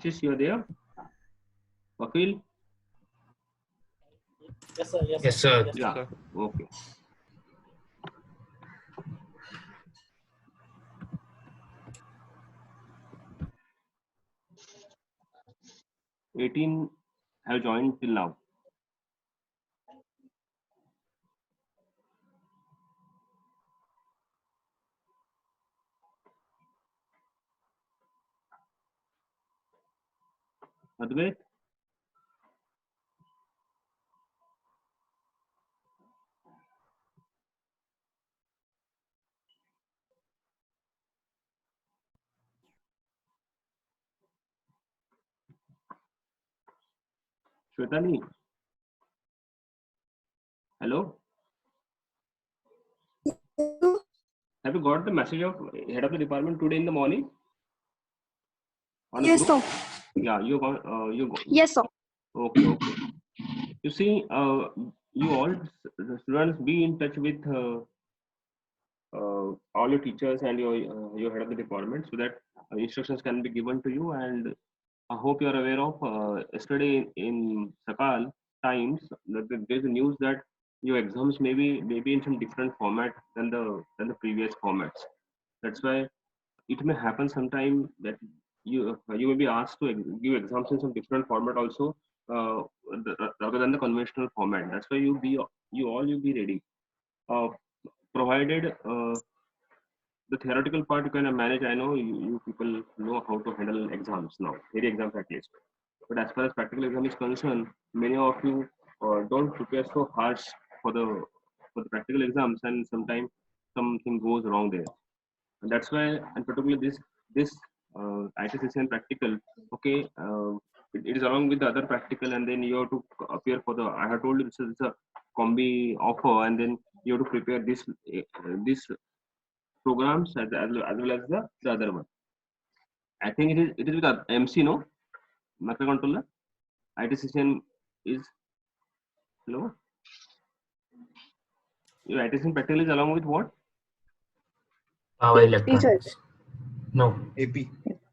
Ashish, you are there? Vakil? Yes, sir. Yes, Yes, sir. Yeah. sir. Okay. $18 have joined till now. Advait? Shwetali? Hello? Have you got the message of head of the department today in the morning? On a Yes, group? sir. Yeah, you got. Yes, sir. Okay, okay. You see, you all the students be in touch with all your teachers and your head of the department so that instructions can be given to you. And I hope you are aware of yesterday in Sakal Times that there's a news that your exams maybe in some different format than the previous formats. That's why it may happen sometime that you may be asked to give exams in some different format also rather than the conventional format. That's why you be ready. Uh, Provided the theoretical part you can manage. I know you people know how to handle exams now, theory exams at least. But as far as practical exam is concerned, many of you don't prepare so harsh for the practical exams, and sometimes something goes wrong there. And that's why, and particularly this ITCCN practical, okay, it is along with the other practical, and then you have to appear for the. I have told you this is a combi offer, and then you have to prepare this programs as well as the other one. I think it is with MC, no, microcontroller. ITCCN is hello. Your ITCCN practical is along with what? Power P, electronics. No. AP.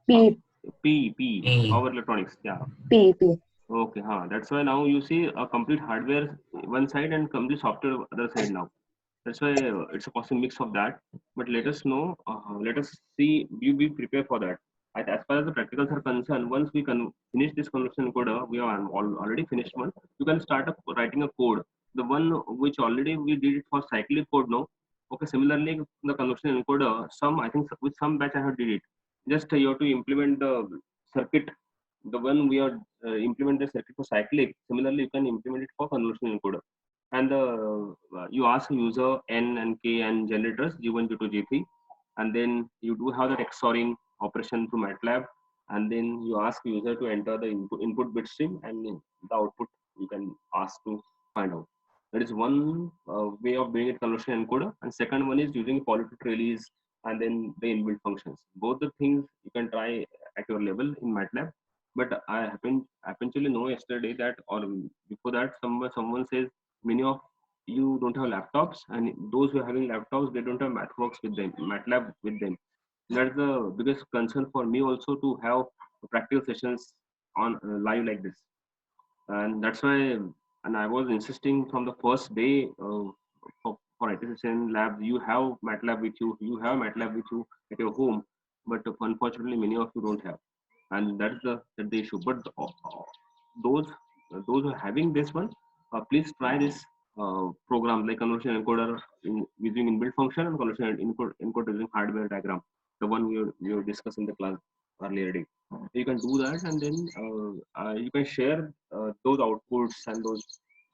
P, E. Power electronics. Yeah. P. Okay, that's why now you see a complete hardware one side and complete software other side now. That's why it's a possible mix of that. But let us know, let us see, you be prepared for that. As far as the practicals are concerned, once we can finish this conversion encoder, we have already finished one. You can start writing a code. The one which already we did it for cyclic code now. Okay, similarly, the conversion encoder, I think with some batch I have did it. Just you have to implement the circuit, the one we are implement the circuit for cyclic. Similarly, you can implement it for convolutional encoder. And you ask user n and k and generators g1, g2, g3, and then you do have that XORing operation through MATLAB, and then you ask user to enter the input bit stream, and the output you can ask to find out. That is one way of doing it, convolutional encoder. And second one is using polytope release and then the inbuilt functions. Both the things you can try at your level in MATLAB. But I happened to know yesterday that, or before that, someone says many of you don't have laptops, and those who are having laptops, they don't have MathWorks with them, MATLAB with them. That's the biggest concern for me also, to have practical sessions on live like this. And that's why, and I was insisting from the first day for ITCCN labs, you have MATLAB with you have MATLAB with you at your home, but unfortunately many of you don't have, and that's the issue. But those those who are having this one, please try this program like convolution encoder using inbuilt function, and convolution encoder using hardware diagram, the one we discussed in the class earlier day. You can do that, and then you can share those outputs and those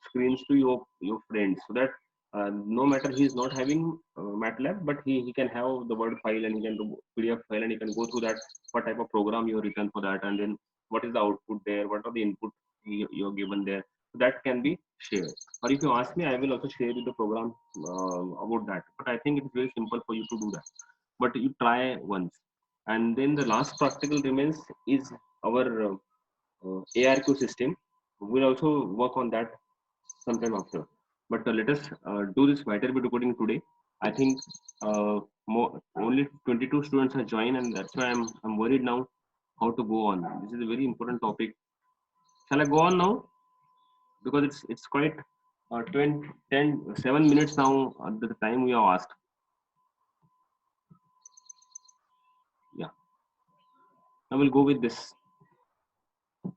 screens to your friends, so that no matter he is not having MATLAB, but he can have the Word file, and he can do PDF file, and he can go through that, what type of program you have written for that, and then what is the output there, what are the input you're given there. So that can be shared. Or if you ask me, I will also share you the program about that. But I think it's very simple for you to do that. But you try once. And then the last practical remains is our ARQ system. We'll also work on that sometime after. But let us do this Viterbi decoding today. I think only 22 students have joined, and that's why I'm worried now. how to go on. This is a very important topic. Shall I go on now? Because it's quite 20, 10, 7 minutes now at the time we have asked. Yeah. Now we'll go with this. Okay.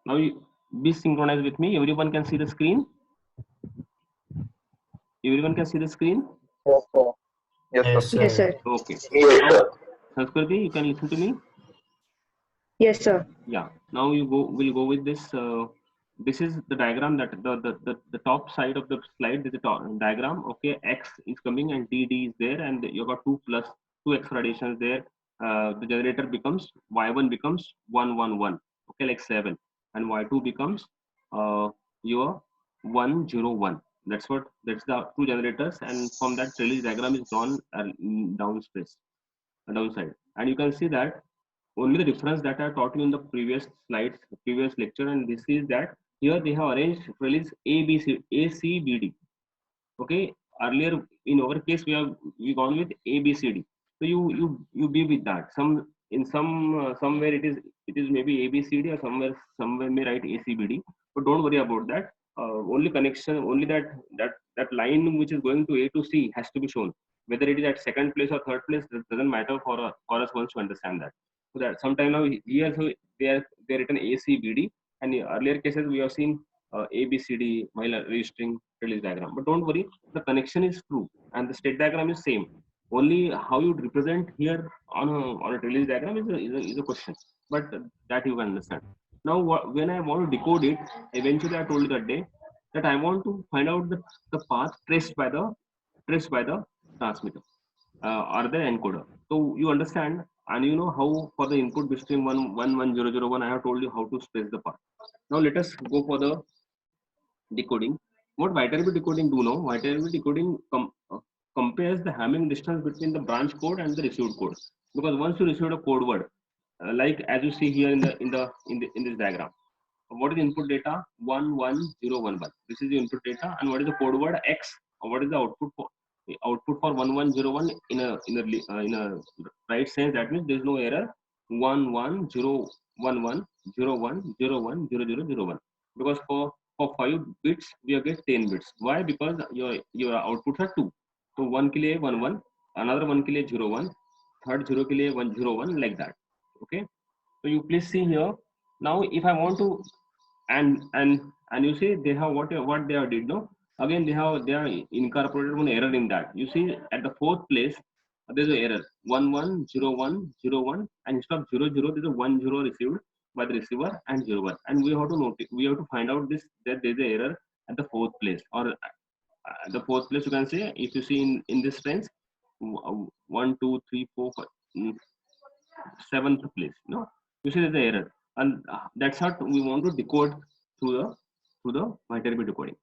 Now you be synchronized with me. Everyone can see the screen. Everyone can see the screen. Yes, sir. Yes, Yes, sir. Yes, sir. sir. Okay. Yes, Now, sir. Sanskriti, you can listen to me. Yes, sir. Yeah. Now you go. We'll go with this. This is the diagram that the top side of the slide is the diagram. Okay, X is coming and TD is there, and you got 2 plus 2 X radiations there. The generator becomes Y1 becomes 111. Okay, like 7, and Y2 becomes your 101. That's the two generators, and from that release diagram is drawn downside, and you can see that only the difference that I taught you in the previous slides, previous lecture, and this is that here they have arranged release A, B, C, A, C, B, D. Okay, earlier in our case we gone with A, B, C, D. So you be with that. Somewhere it is maybe A, B, C, D, or somewhere may write A, C, B, D. But don't worry about that. Only connection, only that line which is going to A to C has to be shown. Whether it is at second place or third place, that doesn't matter for us once to understand that. So that sometime now here so they are written A, C, B, D, and in earlier cases we have seen A, B, C, D while registering release diagram. But don't worry, the connection is true and the state diagram is same. Only how you represent here on a release diagram is a question, but that you can understand. Now, when I want to decode it, eventually I told you that day that I want to find out the path traced by the transmitter or the encoder. So you understand, and you know how for the input between 1 1 1 0 0 1, I have told you how to trace the path. Now let us go for the decoding. What Viterbi decoding do now? Viterbi decoding compares the Hamming distance between the branch code and the received code. Because once you receive a code word, like as you see here in this diagram, what is the input data? 11011. This is the input data, and what is the code word X? Or what is the output for? The output for 1101 in a right sense. That means there is no error. 11011010101001, because for 5 bits we get 10 bits. Why? Because your outputs are 2. So 1 ke liye 11, another 1 ke liye 01, third 0 ke liye 101, like that. Okay. So you please see here. Now if I want to and you see they have what they have did, no, again they have incorporated one error in that. You see at the fourth place there's an error 110101, and instead of 00 there's a 10 received by the receiver and 01, and we have to find out this that there's an error at the fourth place, or the fourth place. You can say if you see in this sense 1 2 3 4 5, seventh place, no, you see there's an error, and that's what we want to decode through the Viterbi decoding.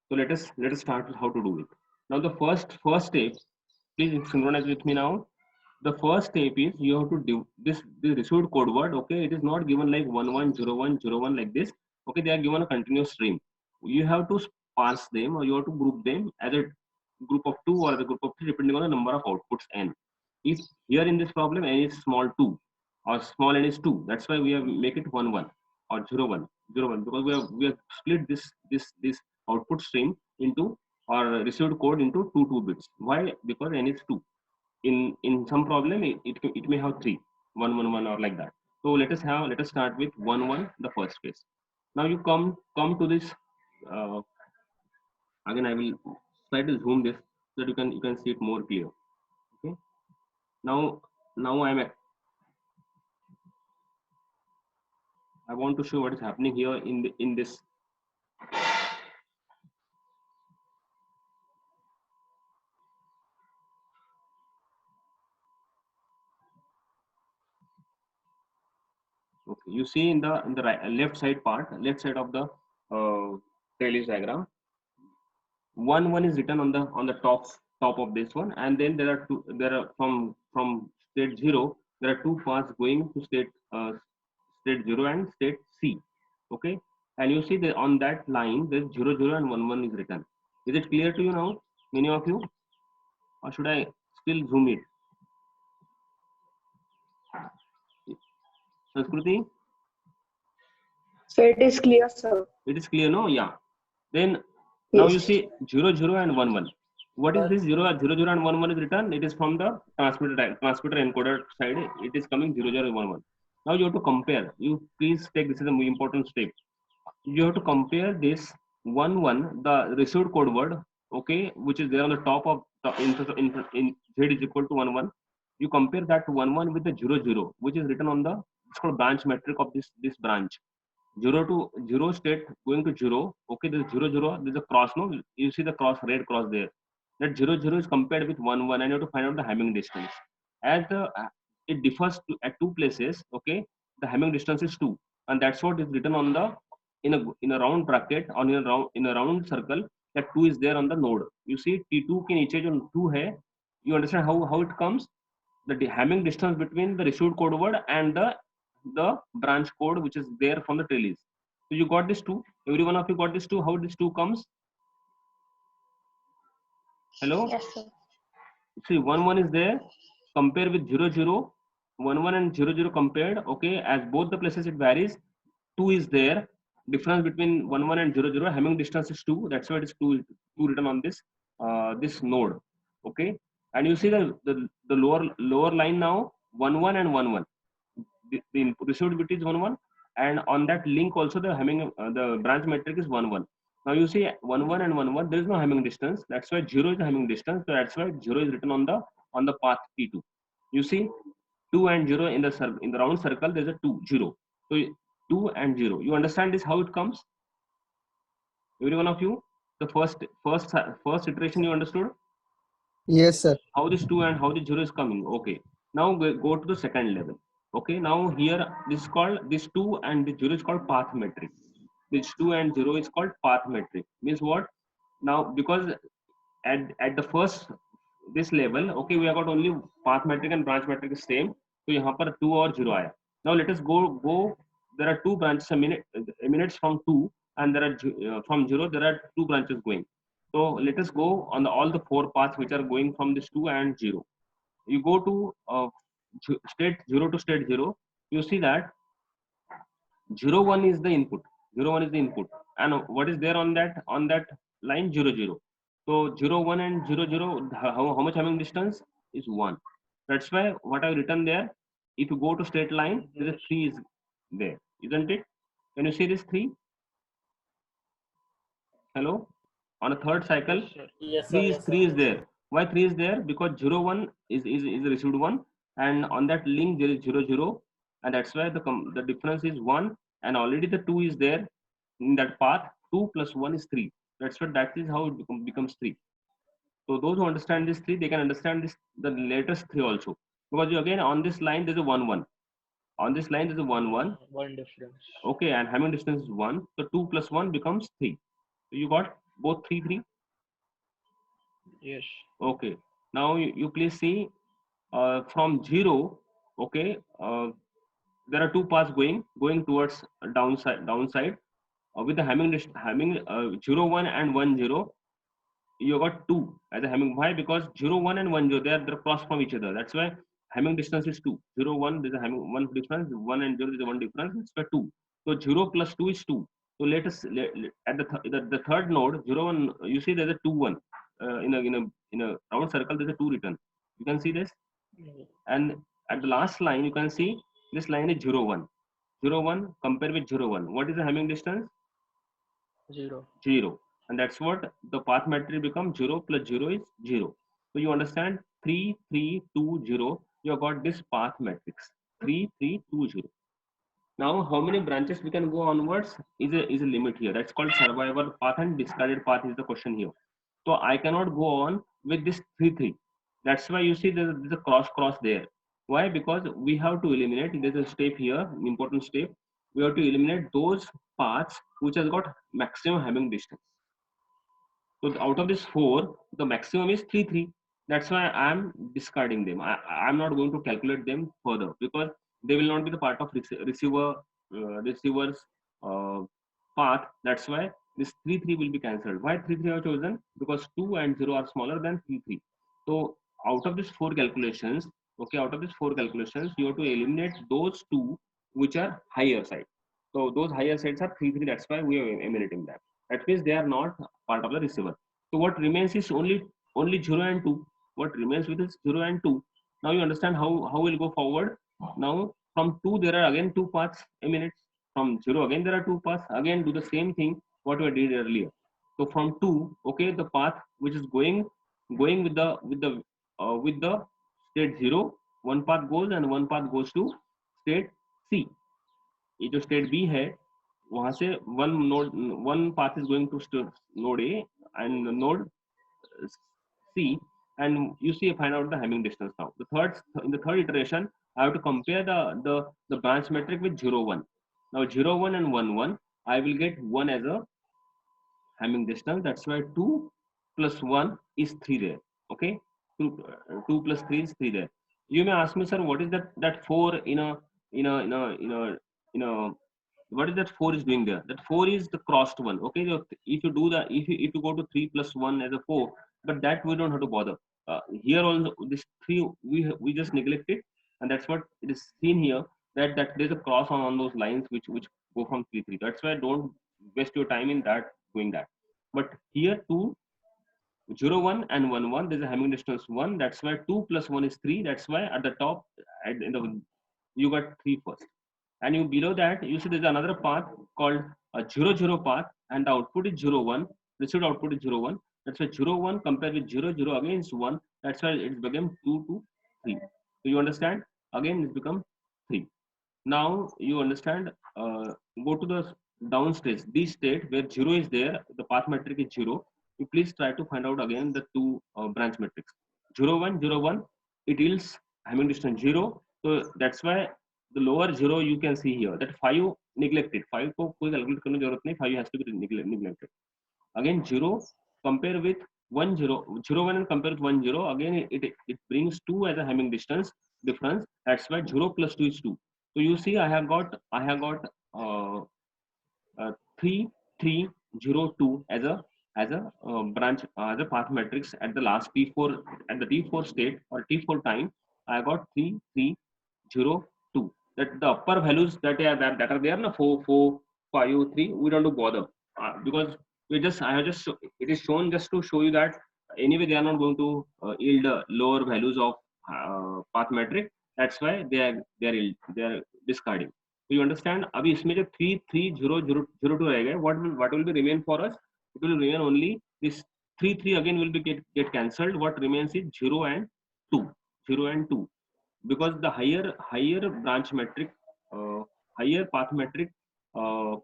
So let us start with how to do it. Now the first step, please synchronize with me now. The first step is you have to do this received code word. Okay, it is not given like 110101 like this. Okay, they are given a continuous stream. You have to parse them, or you have to group them as a group of 2 or the group of 3 depending on the number of outputs n. If here in this problem n is small 2 or small n is 2, that's why we have make it 1 1 or 0 1 0 1, because we have split this output stream into, or received code into 2 bits. Why? Because n is 2. In some problem it may have 3 1 1 1 or like that. So let us start with 1 1, the first case. Now you come to this. uh, Again I will slightly zoom this so that you can see it more clear. Okay. Now I want to show what is happening here in this. Okay, you see in the right, left side of the trellis diagram, 1 1 is written on the top of this one, and then there are from state 0 there are two paths going to state 0 and state C. Okay, and you see that on that line there's 0 0 and 1 1 is written. Is it clear to you now, many of you, or should I still zoom it? Sanskriti, So it is clear, sir. it is clear, no? Yeah. Then now you Yes. see 0, 0 and 1, 1. What is this 0, 0, 0 and 1, 1 is written? It is from the transmitter encoder side. It is coming 0, 0 and 1, 1. Now you have to compare. You please take, this is a very important step. You have to compare this 1, 1, the received code word, okay, which is there on the top of the in Z is equal to 1, 1. You compare that 1, 1 with the 0, 0, which is written on the, it's called branch metric of this branch. 0 to 0 state going to 0. Okay, there's 0, 0. There's a cross. No, you see the cross, red cross there. That 0, 0 is compared with 1, 1, and you have to find out the Hamming distance. As the it differs at two places. Okay, the Hamming distance is 2, and that's what is written on the in a round bracket on in a round circle. That 2 is there on the node. You see T2 के नीचे जो 2 है. You understand how it comes? The Hamming distance between the received code word and the branch code which is there from the trellis. So you got this 2. Every one of you got this 2. How this 2 comes? Hello? Yes, sir. See, 1, 1 is there. Compare with 0, 0. 1, 1 and 0, 0 compared. Okay, as both the places it varies. 2 is there. Difference between 1, 1 and 0, 0. Hamming distance is 2. That's why it is 2 written on this this node. Okay, and you see the lower line now, 1, 1 and 1, 1. The input received bit is 1, 1, and on that link also the Hamming the branch metric is 1, 1. Now you see 1, 1 and 1, 1. There is no Hamming distance. That's why 0 is the Hamming distance. So that's why 0 is written on the path T2. You see 2 and 0 in the round circle. There's a 2, 0. So 2 and 0. You understand this how it comes? Every one of you, the first iteration you understood? Yes, sir. How this 2 and how this 0 is coming. Okay, now go to the second level. Okay, now here this is called, this 2 and this 0 is called path metric. This 2 and 0 is called path metric. Means what? Now because at the first this level, okay, we have got only path metric and branch metric is same. So यहाँ पर 2 और 0 आया. Now let us go. There are two branches emanates from 2, and there are from 0 there are 2 branches going. So let us go on all the 4 paths which are going from this 2 and 0. You go to state 0 to state 0. You see that 0, 1 is the input. 0, 1 is the input, and what is there on that line? 0, 0. So 0, 1 and 0, 0. How much Hamming distance is 1? That's why what I've written there. If you go to straight line, there is a 3 is there, isn't it? Can you see this 3? Hello? On a third cycle, Yes, 3 is there. Why 3 is there? Because 0, 1 is received 1, and on that link there is 0, 0, and that's why the difference is 1, and already the 2 is there in that path. 2 plus 1 is 3. That's what, that is how it becomes 3. So those who understand this 3, they can understand this the latest 3 also, because again on this line there's a 1, 1. On this line there's a 1, 1. One difference. Okay, and Hamming distance is 1. So 2 plus 1 becomes 3. So you got both 3, 3. Yes. Okay, now you please see from 0. Okay, there are 2 paths going towards downside with the Hamming 0, 1 and 1, 0. You got 2 as a Hamming. Why? Because 0, 1 and 1, 0, they're cross from each other. That's why Hamming distance is 2. 0, 1, there's a Hamming 1 difference. 1 and 0 is a 1 difference. It's a 2. So 0 plus 2 is 2. So let us at the third node 0, 1. You see there's a 2, 1 in a round circle. There's a 2 written. You can see this, and at the last line you can see this line is 0, 1. 0, 1 compared with 0, 1. What is the Hamming distance? 0. 0. And that's what the path metric becomes. 0 plus 0 is 0. So you understand 3, 3, 2, 0. You have got this path matrix 3, 3, 2, 0. Now how many branches we can go onwards is a limit here. That's called survival path and discarded path is the question here. So I cannot go on with this 3, 3. That's why you see there's a cross there. Why? Because we have to eliminate. There's a step here, an important step. We have to eliminate those paths which has got maximum Hamming distance. So out of this 4, the maximum is 3, 3. That's why I'm discarding them. I'm not going to calculate them further because they will not be the part of receiver's path. That's why this 3, 3 will be cancelled. Why 3, 3 are chosen? Because 2 and 0 are smaller than 3, 3. So out of these 4 calculations, okay, you have to eliminate those 2 which are higher side. So those higher sides are 3 3. That's why we are emulating that. That means they are not part of the receiver. So what remains is only 0 and 2. What remains with is 0 and 2. Now you understand how we'll go forward. Now from 2 there are again 2 paths emulate. From 0 again there are 2 paths. Again do the same thing what we did earlier. So from 2, okay, the path which is going with the state 0, one path goes and one path goes to state C. ये जो state B है वहां से one path is going to node A and node C and you see find out the Hamming distance. Now in the third iteration I have to compare the branch metric with 0 1. Now 0 1 and 1 1 I will get 1 as a Hamming distance. That's why 2 plus 1 is 3 there. Okay, 2 plus 3 is 3 there. You may ask me, sir, what is that 4 in a what is that 4 is doing there? That 4 is the crossed one. Okay, so if you do that, if you go to 3 plus 1 as a 4, but that we don't have to bother. Here also this 3 we just neglect it, and that's what it is seen here, that there's a cross on those lines which go from 3 3. That's why don't waste your time in that doing that. But here 2 0 1 and 1 1 there's a Hamming distance 1. That's why 2 plus 1 is 3. That's why at the top you got 3 first. And you below that you see there's another path called a 0 0 path, and the output is 0 1. Received output is 0 1. That's why 0 1 compared with 0 0 again is 1. That's why it's become 2 2 3. So you understand, again it's become 3. Now you understand, go to the down stage, this state where 0 is there, the path metric is 0. You please try to find out again the two branch metrics. 0 1 0 1 it yields Hamming distance 0. So that's why the lower 0 you can see here, that 5 neglected. 5 को कोई calculate करने की जरूरत नहीं, 5 has to be neglected. Again 0 compare with 1 0 0 1 and compare with 1 0, again it brings 2 as a Hamming distance difference. That's why 0 plus 2 is 2. So you see I have got 3 3 0 2 as a branch as a path matrix at the last T4, at the T4 state or T4 time. I got 3 3 0 2. That the upper values that are there na 4 4 5 3 we don't do bother, because I have just it is shown just to show you that anyway they are not going to yield lower values of path metric. That's why they are discarding. So you understand, अभी इसमें जो 3 3 0 0 0 2 रहेगा, what will be remain for us? It will remain only this 3 3 again will be get cancelled. What remains is 0 and 2, 0 and 2, because the higher branch metric, higher path metric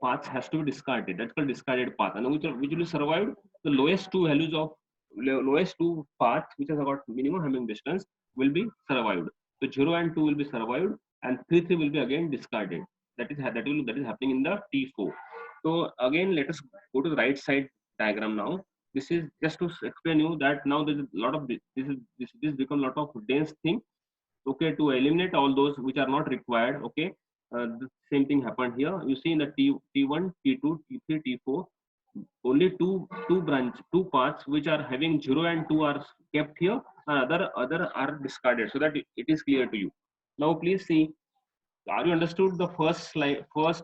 paths has to be discarded. That's called discarded path, and which will survive the lowest two values of lowest two paths which has got minimum Hamming distance will be survived. So 0 and 2 will be survived, and 3 3 will be again discarded. That is happening in the T4. So again let us go to the right side diagram now. This is just to explain you that now there is a lot of this become a lot of dense thing. Okay, to eliminate all those which are not required. Okay, the same thing happened here. You see in the T1 T2 T3 T4 only two paths which are having 0 and 2 are kept here, and other are discarded, so that it is clear to you. Now please see, are you understood the first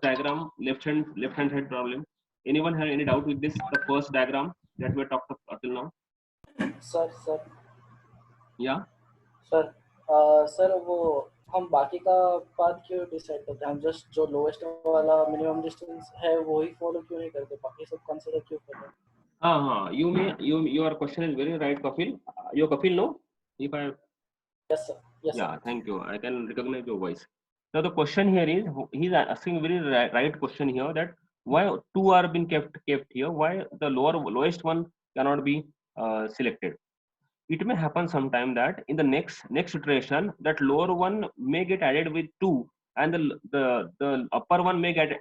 diagram, left hand side problem? Anyone have any doubt with this, the first diagram that we talked about till now? Sir Yeah. Sir sir वो हम बाकी का path क्यों decide करते हैं? हम just जो lowest वाला मिनिमम डिस्टेंस है वो ही फॉलो क्यों नहीं करते, बाकी सब कंसीडर क्यों करते हैं? Your question is very right, Kapil. You're Kapil, no? If I Yes sir. Yes yeah, sir. thank you. I can recognize your voice. Now the question here is, he's asking a very right question here, that why two are being kept here? Why the lowest one cannot be selected? It may happen sometime that in the next iteration that lower one may get added with 2, and the upper one may get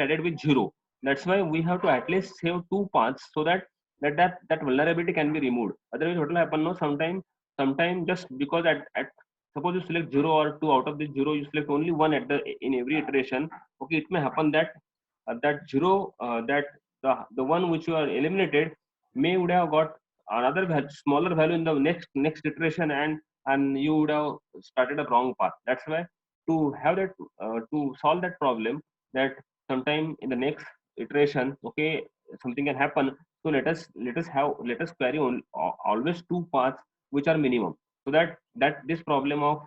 added with 0. That's why we have to at least save 2 paths, so that vulnerability can be removed. Otherwise what will happen, no, sometime just because at suppose you select 0 or 2, out of this 0 you select only 1 in every iteration. Okay, it may happen that that 0 that the one which you are eliminated would have got another smaller value in the next iteration, and you would have started a wrong path. That's why to have that to solve that problem, that sometime in the next iteration, okay, something can happen. So let us query on always two paths which are minimum, so that this problem of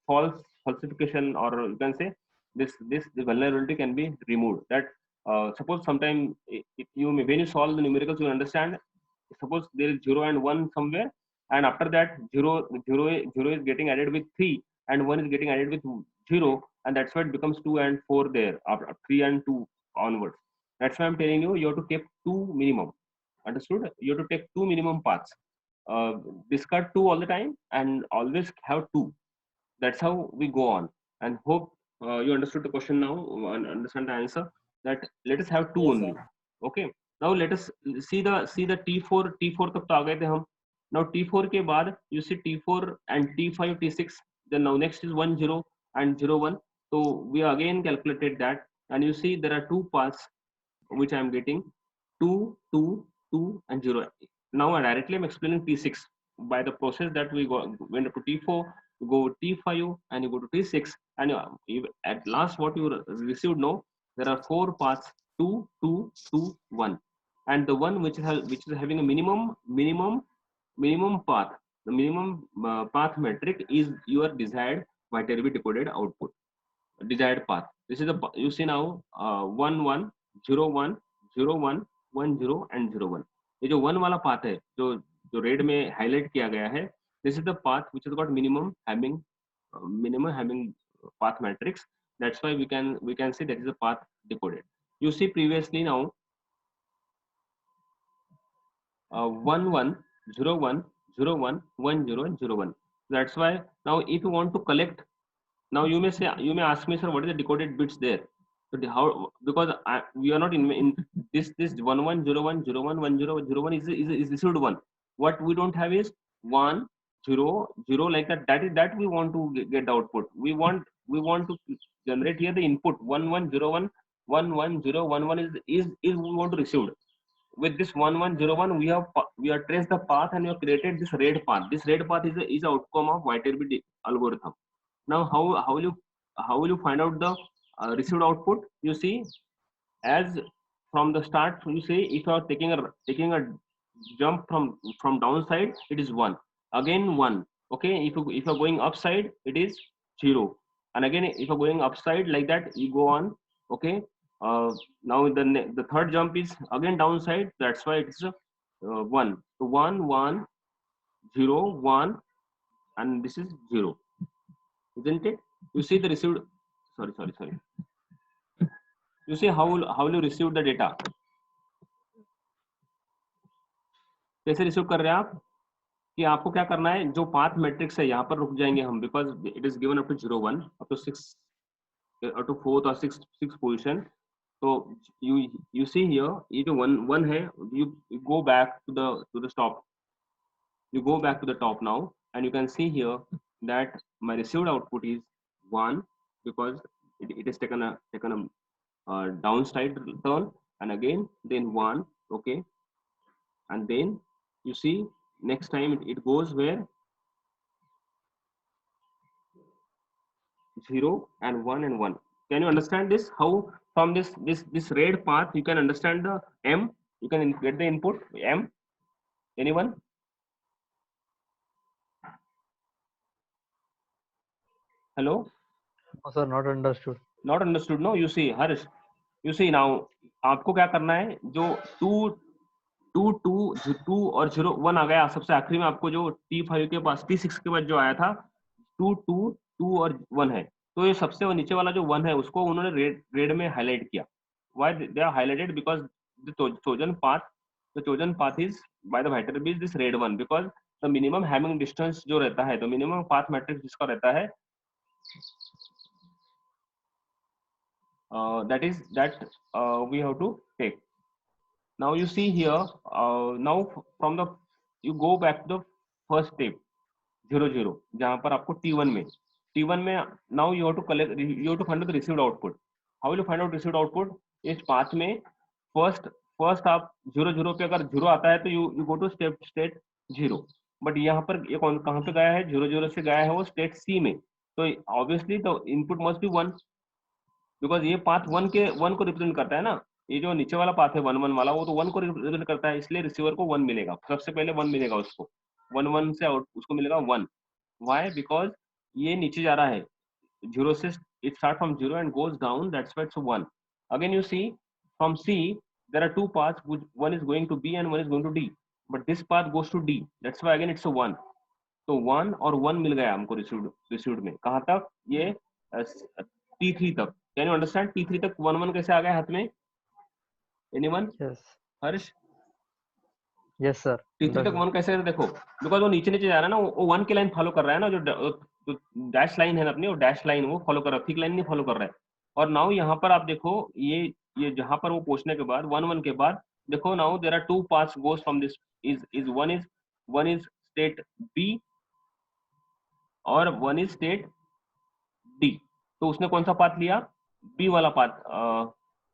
falsification, or you can say this vulnerability can be removed. That suppose sometime if you when you solve the numericals, you understand. Suppose there is 0 and 1 somewhere, and after that 0 is getting added with 3 and 1 is getting added with 0, and that's why it becomes 2 and 4 there, after 3 and 2 onwards. That's why I'm telling you, you have to take two minimum. Understood? You have to take two minimum paths. Discard 2 all the time and always have 2. That's how we go on. And hope you understood the question now and understand the answer. That let us have 2 Yes, only. sir. Okay. Now let us see the T4 तक तो आ गए थे हम. Now T4 के बाद you see T4 and T5 T6. Then now next is 1 0 and 0 1. So we again calculated that, and you see there are two paths which I am getting, 2 2 2 and 0. Now directly I'm explaining T6 by the process that we went up to T4, you go T5 and you go to T6, and at last what you received, no, there are four paths, 2 2 2 1, and the one which is having a minimum path, the minimum path metric is your desired Viterbi decoded output, desired path. This is the, you see now 1 1 0 1 0 1 1 0 and 0 1. ये जो 1 वाला path है, जो red में highlight किया गया है, this is the path which has got minimum having path matrix. That's why we can say that is a path decoded. You see previously now 1 1 0 1 0 1 1 0 and 0 1. That's why now if you want to collect, now you may ask me, sir, what is the decoded bits there? So how, because we are not in this 1 1 0 1 0 1 1 0 0 1 is received 1. What we don't have is 1 0 0 like that. That we want to get the output. We want to generate here the input 1 1 0 1 1 1 0 1 1 is we want to receive. With this 1 1 0 1 we have traced the path and we have created this red path. This red path is a outcome of Viterbi algorithm. Now how will you find out the received output? You see, as from the start, you see, if you are taking a jump from downside, it is 1, again 1. Okay, if you are going upside, it is 0, and again if you are going upside like that, you go on. Okay, now the third jump is again downside. That's why it is 1. So 1 1 0 1, and this is 0, isn't it? You see the received, sorry. You see how you receive the data. कैसे receive कर रहे हैं आप? कि आपको क्या करना है, जो पाथ मैट्रिक्स है यहाँ पर रुक जाएंगे हम, because it is given up to 0 1 up to 6 up to 4th और 6th पोजीशन. तो you see here, ये जो 1 है, you go back to the top. You go back to the top now, and you can see here that my received output is 1, because it is taken a downside turn, and again then 1. Okay, and then you see next time it goes where 0 and 1 and 1. Can you understand this? How from this red path you can understand the M, you can get the input M? Anyone? Hello? No, sir, not understood. Not understood, no? You see, Harsh, you see now, आपको क्या करना है, जो 2 और 0 1 आ गया सबसे आखिरी में, आपको जो T5 के पास T6 के बाद जो आया था 2 2 2 और 1 है, तो ये सबसे नीचे वाला जो 1 है उसको उन्होंने रेड में हाईलाइट किया. Why they are highlighted? Because the chosen path is by the Viterbi is this red one, because the minimum having distance जो रहता है, तो minimum path matrix जिसका रहता है, we have to take. Now you see here, now from the you go back to the first step 0 0, जहाँ पर आपको T1 में now you have to find out the received output. How will you find out received output? इस path में first आप 0 0 पे अगर 0 आता है तो you go to state 0, but यहाँ पर ये कहाँ पे गया है, 0 0 से गया है वो स्टेट C में. तो ऑब्वियसली तो इनपुट मस्ट बी 1, बिकॉज ये पाथ 1 को रिप्रेजेंट करता है ना, ये जो नीचे वाला पाथ है 1 1 वाला, वो तो 1 को रिप्रेजेंट करता है, इसलिए रिसीवर को 1 मिलेगा, सबसे पहले 1 मिलेगा उसको, 1 1 से आउट उसको मिलेगा 1. व्हाई? बिकॉज ये नीचे जा रहा है, 0 से it start from 0 and goes down, that's why it's 1. Again you see from C there are two paths, which one is going to B and one is going to D, but this path goes to D, that's why again it's a 1. तो 1 और 1 मिल गया हमको received में, कहाँ तक? ये T3 तक. Can you understand? T3 तक 1 1 कैसे आ गया हाथ में? एनीवन? Yes. हर्ष, Yes, sir. T3 तक 1 कैसे? देखो, बिकॉज वो नीचे नीचे जा रहा है ना, वो 1 की लाइन फॉलो कर रहा है ना, जो डैश लाइन है ना अपनी, वो डैश लाइन वो फॉलो कर रहा है, थिक लाइन नहीं फॉलो कर रहा है. और नाउ यहाँ पर आप देखो, ये जहाँ पर वो पहुंचने के बाद 1 1 के बाद देखो, now there are two paths goes from this, is one is state B और वन इज स्टेट डी. तो उसने कौन सा पाथ लिया? बी वाला पाथ.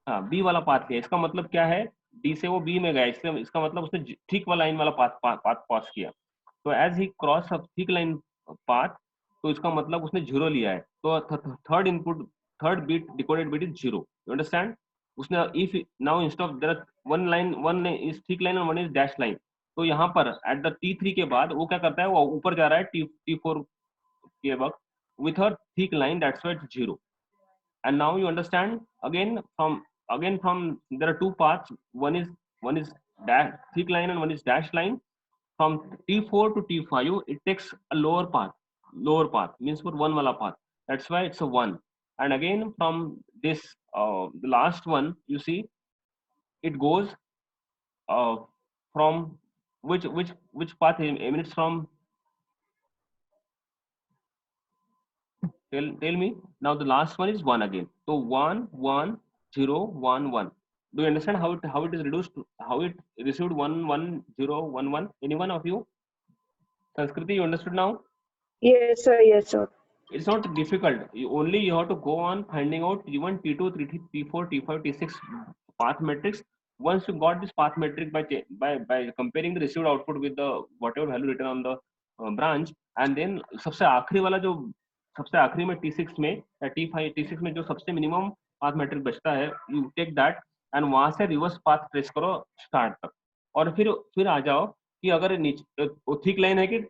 हाँ, बी वाला पाथ लिया. इसका मतलब क्या है? डी से वो बी में गया, इसलिए इसका मतलब उसने ठीक वाला लाइन वाला पाथ पास किया. तो as he cross a thick line path, तो इसका मतलब उसने 0 लिया है. तो third input, third bit, decoded bit is 0. You understand? उसने if now instead of there one is thick line और वन इज डैश लाइन, तो यहाँ पर एट द T3 के बाद वो क्या करता है? वो ऊपर जा रहा है T4 के वक्त with a thick line, that's why it's 0. And now you understand again from there are two paths, one is dash thick line and one is dash line. From T4 to T5 it takes a lower path means for 1 wala path, that's why it's a 1. And again from this the last one, you see it goes from which path emanates from? Tell me. Now the last one is 1 again. So 1 1 0 1 1. Do you understand how it is reduced? How it received 1 1 0 1 1? Anyone of you? Sanskriti, you understood now? Yes, sir. Yes, sir. It's not difficult. You have to go on finding out T1, T2, T4, T5, T6 path matrix. Once you got this path matrix by comparing the received output with the whatever value written on the branch, and then सबसे आखिरी वाला जो सबसे आखिरी में T6 में या T6 में जो सबसे मिनिमम पाथ मैट्रिक बचता है, यू टेक दैट एंड वहां से रिवर्स पाथ ट्रेस करो स्टार्ट तक, और फिर आ जाओ कि अगर नीचे थिक लाइन है कि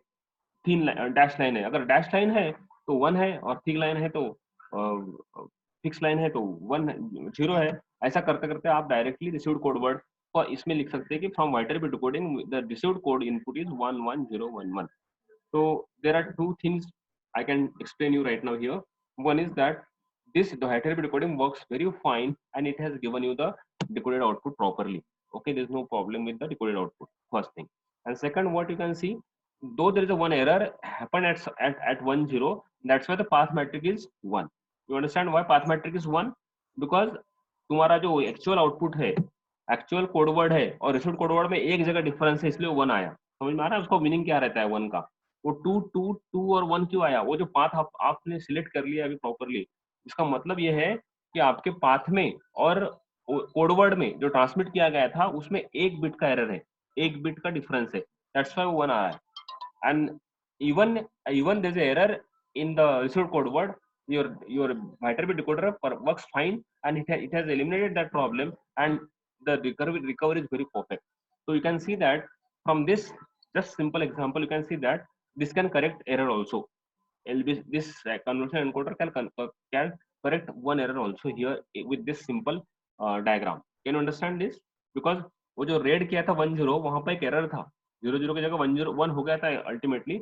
थीन डैश लाइन है. अगर डैश लाइन है तो 1 है, और थिक लाइन है तो फिक्स लाइन है तो 0 है. ऐसा करते करते आप डायरेक्टली रिसीव्ड कोड वर्ड को इसमें लिख सकते हैं कि from Viterbi decoding the received code input is 1 1 0 1 1. So there are two things I can explain you right now here. One is that this iterative decoding works very fine and it has given you the decoded output properly. Okay, there's no problem with the decoded output, first thing. And second, what you can see, though there is a one error happened at 1 0, that's why the path metric is 1. You understand why path metric is 1? Because तुम्हारा जो actual output है, actual code word है और received code word में एक जगह difference है, इसलिए 1 आया. समझ में आ रहा है? उसका मीनिंग क्या रहता है 1 का? वो 2 2 2 और 1 क्यों आया? वो जो पाथ आपने सिलेक्ट कर लिया अभी प्रॉपरली, इसका मतलब ये है कि आपके पाथ में और कोडवर्ड में जो ट्रांसमिट किया गया था उसमें एक बिट का एरर है, एक बिट का डिफरेंस है, दैट्स व्हाई 1 आया है. And even there's an error in the received code word, your Viterbi decoder works fine and it has eliminated that problem, and the recovery is very perfect. So you can see that from this just simple example, you can see that this can correct error also. This convolution encoder can correct one error also here with this simple diagram. Can you understand this? Because वो जो red किया था 1 0, वहां पर एक error था, 0 0 की जगह 1 0 1 हो गया था ultimately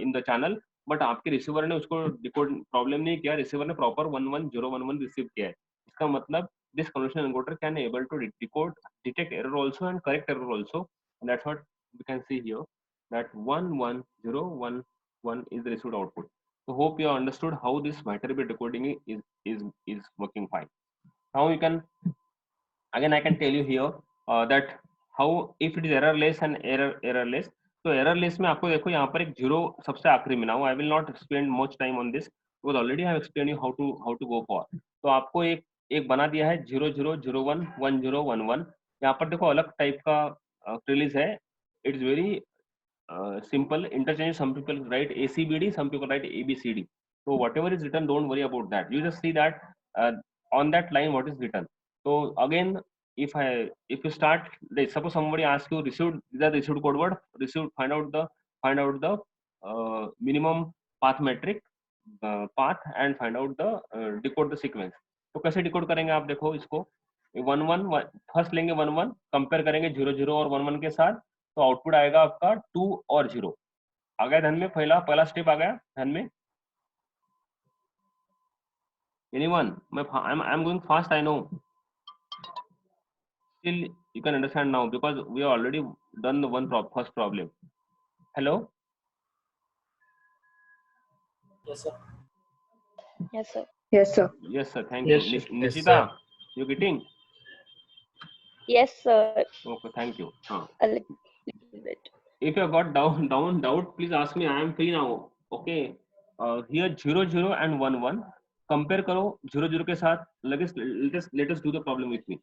in the channel, but आपके रिसीवर ने उसको डिकोड प्रॉब्लम नहीं किया, रिसीवर ने प्रॉपर 1 1 0 1 1 रिसीव किया है. इसका मतलब this convolution encoder can able to detect error also and correct error also, and that's what we can see here, that 1 1 0 1 1 is the received output. So hope you understood how this Viterbi decoding is working fine. Now you can again I can tell you here that how if it is errorless and errorless. तो errorless में आपको देखो यहाँ पर एक 0 सबसे आखिरी में. Now I will not spend much time on this because already I have explained you how to go for. तो आपको एक बना दिया है 0 0 0 1 1 0 1 1. यहाँ पर देखो अलग टाइप का रिलीज है. It's very simple interchange. Some people write ACBD, some people write ABCD. So whatever is written, don't worry about that. You just see that on that line what is written. So again, if you start, suppose somebody asks you received, these are received code word, received, find out the minimum path metric path and find out the decode the sequence. तो कैसे decode करेंगे आप देखो इसको, 1 1 first लेंगे 1 1, compare करेंगे 0 0 और 1 1 के साथ, तो आउटपुट आएगा आपका 2 और 0। आ गया ध्यान में, पहला स्टेप आ गया ध्यान में? Anyone? I'm going fast, I know. Still you can understand now because we have already done the first problem. Hello? Yes, sir. Yes, sir. Yes, sir. Yes sir, thank Yes, you. sir. Yes, Nishita, sir. you getting? Yes, sir. Okay, thank you. A little bit. If you have got doubt, please ask me. I am free now. Okay. Here 0 0 and 1 1. Compare करो 0 0 के साथ. Let us do the problem with me.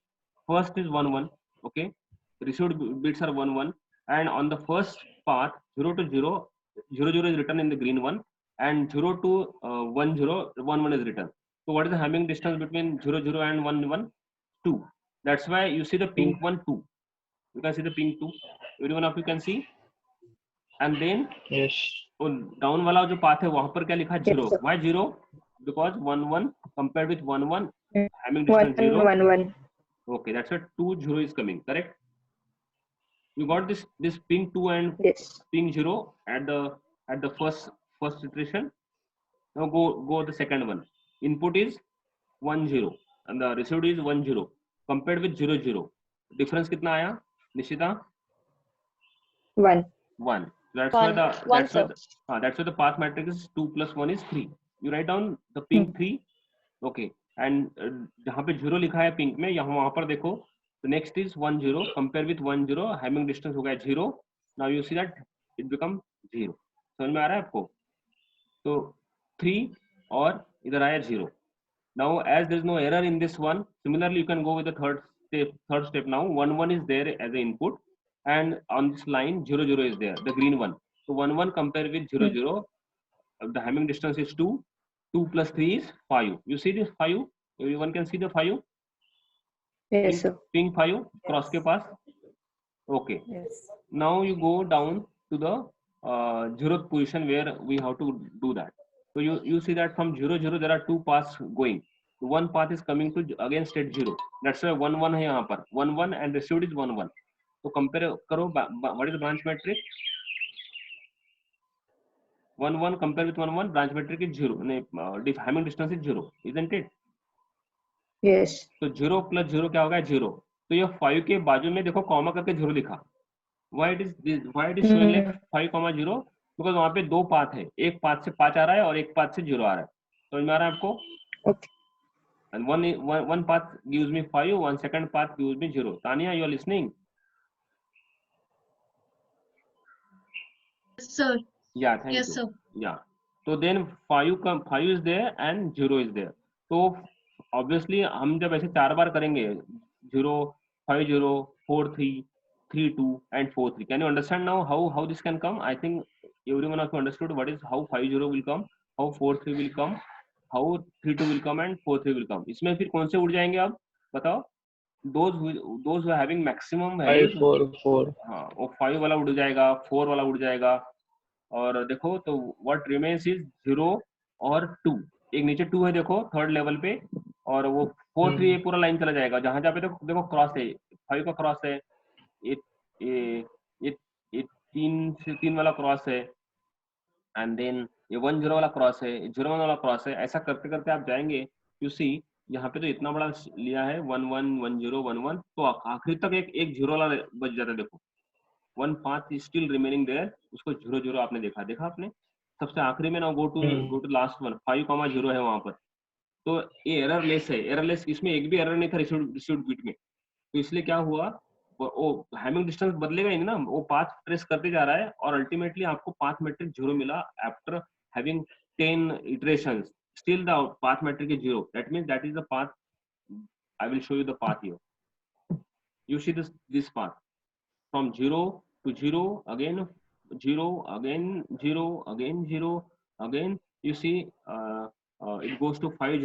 First is 1 1. Okay. Received bits are 1 1, and on the first path 0 to 0, 0 0 is written in the green one, and 0 to 1 0, 1 1 is written. So what is the Hamming distance between 0 0 and 1 1? 2. That's why you see the pink one 2. You can see the pink 2. Everyone of you can see. And then Yes. Down वाला जो path है वहां पर क्या लिखा है? 0. Yes, sir. Why 0? Because 1 1 compared with 1 1, Mm. having 1 distance 0. 1 1. Okay, that's why 2 0 is coming. Correct? You got this pink 2 and Yes. pink 0 at the first iteration. Now go the second one. Input is 1 0 and the received is 1 0 compared with 0 0. Difference कितना आया Nishita? 1. 1. That's One. why One, sir. that's why the path matrix is 2 plus 1 is 3. You write down the pink 3. Okay. And जहाँ पे 0 लिखा है pink में, यहाँ वहाँ पर देखो. The next is 1 0 compare with 1 0. Hamming distance हो गया 0. Now you see that it becomes 0. समझ में आ रहा है आपको? तो 3 और इधर आया 0. Now as there is no error in this one, similarly you can go with the third step now. 1 1 is there as an input, and on this line 0 0 is there, the green one. So 1 1 compare with 0 0, the Hamming distance is 2. 2 plus 3 is 5. You see this 5? Everyone can see the 5? Yes, sir. Pink 5 cross के पास. Okay. Yes. Now you go down to the 0th position where we have to do that. So you see that from 0 0 there are two paths going. One path is coming to again state 0. That's why 1 1 है यहाँ पर. 1 1 and received is 1 1. So compare करो, what is the branch metric? 1 1 compare with 1 1, branch metric is 0. Hamming distance is 0, isn't it? Yes. तो 0 plus 0 क्या होगा? 0. तो ये 5 के बाजू में देखो कॉमा करके 0 लिखा. Why it is showing like 5 0? Because वहाँ पे दो पाथ है, एक पाथ से 5 आ रहा है और एक पाथ से 0 आ रहा है. समझ में आ रहा है आपको? Okay. And one path gives me 5, one second path gives me 0. Tanya, you are listening? Yes, sir. Yeah, thank Yes, you. sir. Yeah. So then 5 is there and 0 is there. So obviously हम जब ऐसे 4 बार करेंगे 0 5 0 4 3 3 2 and 4 3. Can you understand now how this can come? I think everyone of you understood what is how 5 0 will come, how 4 3 will come, how 3 2 will come and 4 3 will come. इसमें फिर कौन से उड़ जाएंगे आप बताओ? Those who are having maximum 5 values. 4 4. हाँ, वो 5 वाला उड़ जाएगा, 4 वाला उड़ जाएगा. और देखो तो what remains is 0 और 2. एक नीचे 2 है देखो थर्ड लेवल पे, और वो 4 3 ये पूरा लाइन चला जाएगा. जहां जहाँ पे देखो क्रॉस है, 5 का क्रॉस है, ये 3 वाला क्रॉस है, एंड देन ये 1 0 वाला क्रॉस है, 0 1 वाला क्रॉस है. ऐसा करते करते आप जाएंगे. यू सी यहाँ पे तो इतना बड़ा लिया है 1 1 1 0 1 1, तो आखिर तक एक 0 वाला बच जाता है. देखो 1 path is still remaining there. उसको 0 0 आपने देखा आपने सबसे आखिरी में ना. गो टू लास्ट वन 5 0 है वहां पर. तो ये एररलेस है. एररलेस इसमें एक भी एरर नहीं था रिसीव्ड बिट में. तो इसलिए क्या हुआ, वो हैमिंग डिस्टेंस बदलेगा ही नहीं ना, वो पाथ ट्रेस करते जा रहा है और अल्टीमेटली आपको पाथ मैट्रिक 0 मिला after having 10 iterations. Still the path metric is 0. That means that is the path. I will show you the path here. You see this path from 0 to 0, again 0, again 0, again 0, again. you see it goes to 50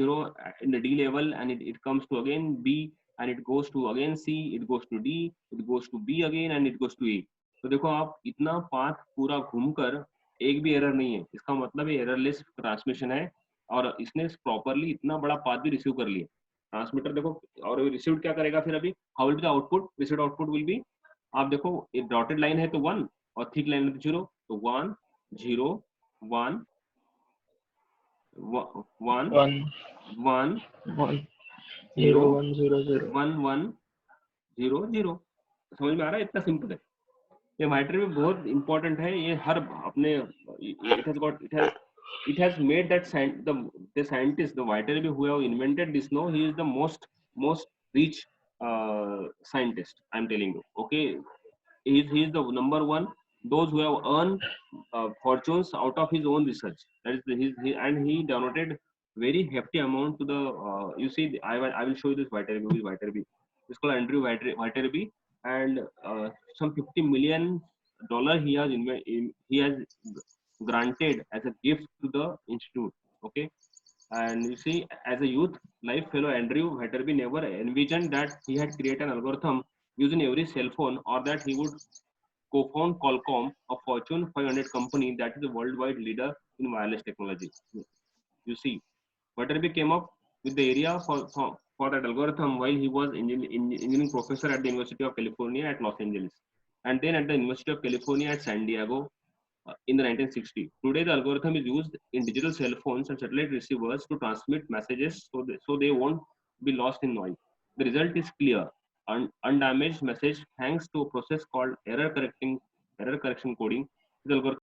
in the D level, and it comes to again B, and it goes to again C, it goes to D, it goes to B again, and it goes to A. तो देखो आप इतना path पूरा घूमकर एक भी error नहीं है, इसका मतलब ये एररलेस ट्रांसमिशन है, और इसने प्रॉपरली इतना बड़ा पाथ भी रिसीव कर लिया। ट्रांसमीटर देखो, और रिसीव क्या करेगा फिर अभी, how will be the output, received output will be, आप देखो एक डॉटेड लाइन है तो 1 और थिक लाइन है तो 0, तो 1 0 1 1 1 1 0 1 0 0 1 1 0 0। समझ में आ रहा है? इतना सिंपल है ये। वाइटर भी बहुत इंपॉर्टेंट है ये, हर अपने it has made that the scientist, the Viterbi who have invented this, no, he is the most rich scientist, I'm telling you. Okay, he is the number one, those who have earned fortunes out of his own research. That is and he donated very hefty amount to the you see, I will show you this Viterbi. It's called Andrew Viterbi, and some $50 million he has granted as a gift to the institute. Okay, and you see, as a youth life fellow, Andrew Viterbi never envisioned that he had created an algorithm using every cell phone, or that he would co-found Qualcomm, a Fortune 500 company that is a worldwide leader in wireless technology. You see, Viterbi came up with the area for that algorithm while he was engineering professor at the University of California at Los Angeles, and then at the University of California at San Diego in the 1960s. Today, the algorithm is used in digital cell phones and satellite receivers to transmit messages so they won't be lost in noise. The result is clear, undamaged message thanks to a process called error correction coding. The algorithm